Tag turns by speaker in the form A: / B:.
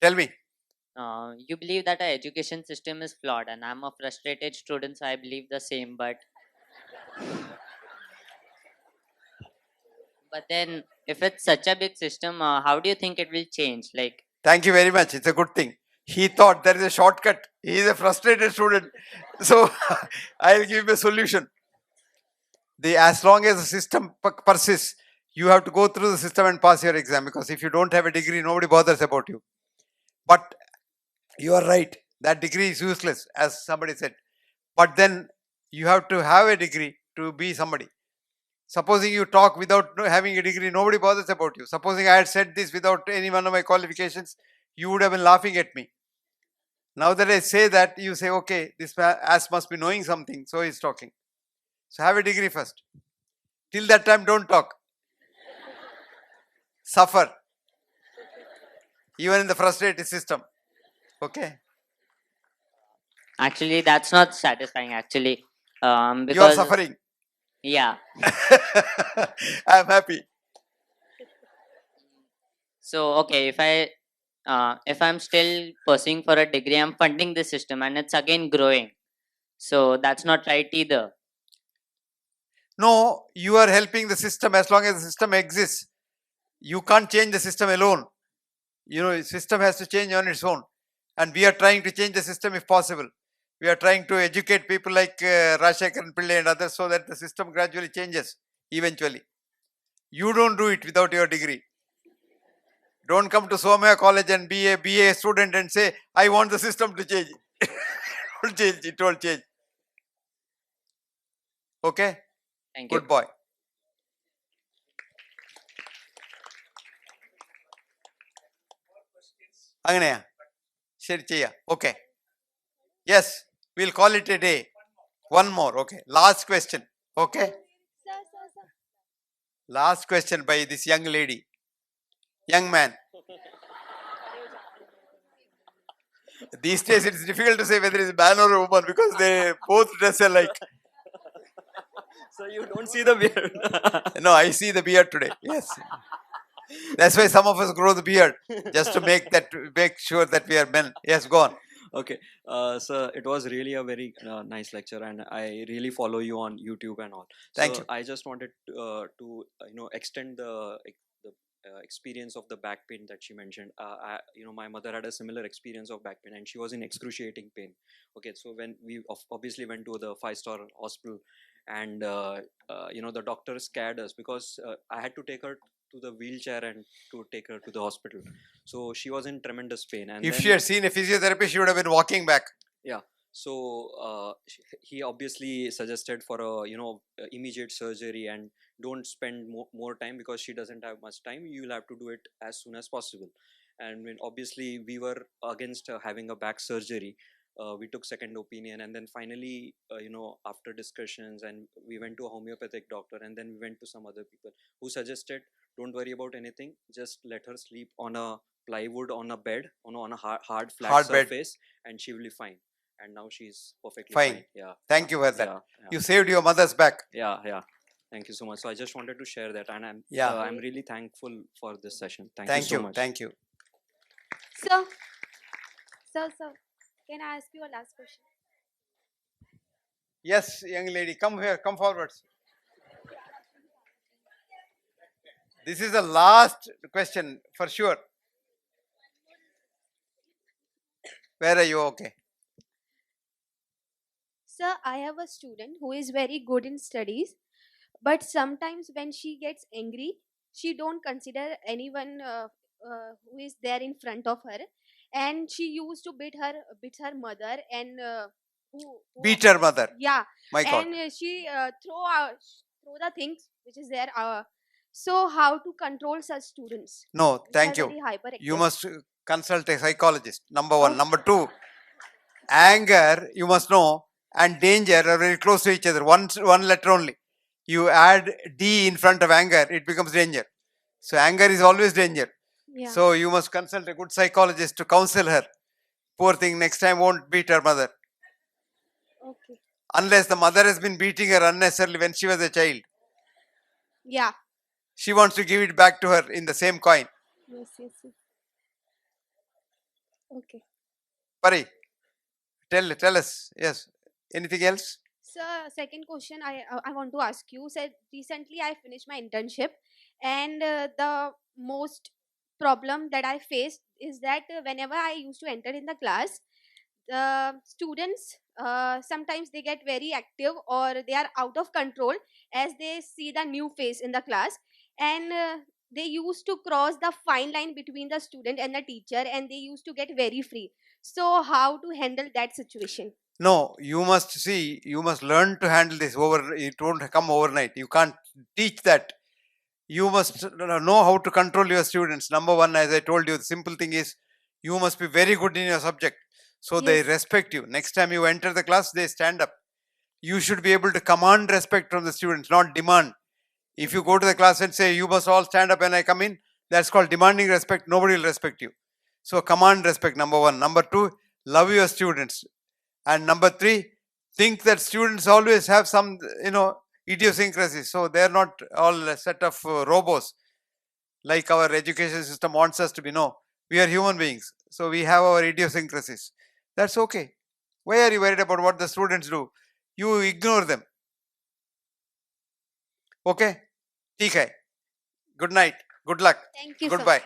A: Tell me.
B: You believe that our education system is flawed, and I'm a frustrated student, so I believe the same. But then, if it's such a big system, how do you think it will change? Like,
A: Thank you very much. It's a good thing. He thought there is a shortcut. He is a frustrated student. So I'll give him a solution. As long as the system persists, you have to go through the system and pass your exam, because if you don't have a degree, nobody bothers about you. But you are right. That degree is useless, as somebody said. But then you have to have a degree to be somebody. Supposing you talk without having a degree, nobody bothers about you. Supposing I had said this without any one of my qualifications, you would have been laughing at me. Now that I say that, you say, okay, this ass must be knowing something, so he's talking. So have a degree first. Till that time, don't talk. Suffer. Even in the frustrated system. Okay?
B: actually, that's not satisfying. Actually,
A: You are
B: because
A: suffering.
B: yeah.
A: I'm happy.
B: So okay, if I'm still pursuing for a degree, I'm funding the system, and it's again growing. So that's not right either.
A: No, you are helping the system as long as the system exists. You can't change the system alone. The system has to change on its own. And we are trying to change the system if possible. We are trying to educate people like Rajshekhar Pillai and others, so that the system gradually changes eventually. You don't do it without your degree. Don't come to Somaya College and be a BA student and say, I want the system to change. It won't change. Okay?
B: Thank you.
A: Good boy. അങ്ങനെയാ ശരി ചെയ്യാം. Okay. Yes, we'll call it a day. One more. Okay. Last question. Okay. Last question by this young lady. Young man. These days it's difficult to say whether it's a man or a woman, because they both dress alike.
C: So you don't see the beard.
A: No, I see the beard today. Yes. That's why some of us grow the beard, just to make sure that we are men. Yes, go on.
C: Okay, so it was really a very nice lecture, and I really follow you on YouTube and all.
A: Thank
C: So
A: you.
C: I just wanted to extend the experience of the back pain that she mentioned. My mother had a similar experience of back pain, and she was in excruciating pain. Okay, so when we obviously went to the 5-star hospital, and the doctor scared us, because I had to take her to the wheelchair and to take her to the hospital. So she was in tremendous pain, and
A: If
C: then,
A: she had seen a physiotherapist, she would have been walking back.
C: yeah, so he obviously suggested for a immediate surgery, and don't spend more time, because she doesn't have much time. You'll have to do it as soon as possible. And when obviously we were against having a back surgery, we took second opinion, and then finally after discussions, and we went to a homeopathic doctor, and then we went to some other people who suggested, don't worry about anything, just let her sleep on a plywood, on a bed, on a hard flat
A: Hard bed.
C: surface, and she will be fine. And now she's perfectly
A: Fine.
C: fine. Yeah.
A: Thank you for that.
C: Yeah.
A: You saved your mother's back.
C: Yeah. Thank you so much. So I just wanted to share that, and
A: Yeah.
C: I'm really thankful for this session. Thank
A: Thank
C: you so
A: you.
C: much.
A: Thank you.
D: Sir, sir, can I ask you a last question?
A: Yes, young lady, come here, come forwards. This is the last question for sure. Where are you? Okay.
D: Sir, I have a student who is very good in studies, but sometimes when she gets angry, she don't consider anyone who is there in front of her, and she used to beat her mother, and
A: Beat her mother.
D: yeah,
A: My God.
D: and she throw the things which is there. So how to control such students?
A: No,
D: which
A: thank
D: are
A: you.
D: very hyperactive?
A: You must consult a psychologist. Number one.
D: Okay.
A: Number two, anger, you must know, and danger are very close to each other. One letter only. You add D in front of anger, it becomes danger. So anger is always danger.
D: Yeah.
A: So you must consult a good psychologist to counsel her. Poor thing, next time won't beat her mother.
D: Okay.
A: Unless the mother has been beating her unnecessarily when she was a child.
D: Yeah.
A: She wants to give it back to her in the same coin.
D: Yes. Okay.
A: Pari, tell us. Yes. Anything else?
D: Sir, second question I want to ask you. Said recently I finished my internship, and the most problem that I faced is that whenever I used to enter in the class, the students sometimes they get very active or they are out of control as they see the new face in the class, and they used to cross the fine line between the student and the teacher, and they used to get very free. So how to handle that situation?
A: No, you must see, you must learn to handle this over. It won't come overnight. You can't teach that. You must know how to control your students. Number one, as I told you, the simple thing is you must be very good in your subject. So they
D: Yes.
A: respect you. Next time you enter the class, they stand up. You should be able to command respect from the students, not demand. If you go to the class and say, you must all stand up when I come in, that's called demanding respect. Nobody will respect you. So command respect, number one. Number two, love your students. And number three, think that students always have some, idiosyncrasies. So they're not all a set of robots like our education system wants us to be. No, we are human beings. So we have our idiosyncrasies. That's okay. Why are you worried about what the students do? You ignore them. Okay? ठीक है. Good night. Good luck.
D: Thank you, sir.
A: Goodbye.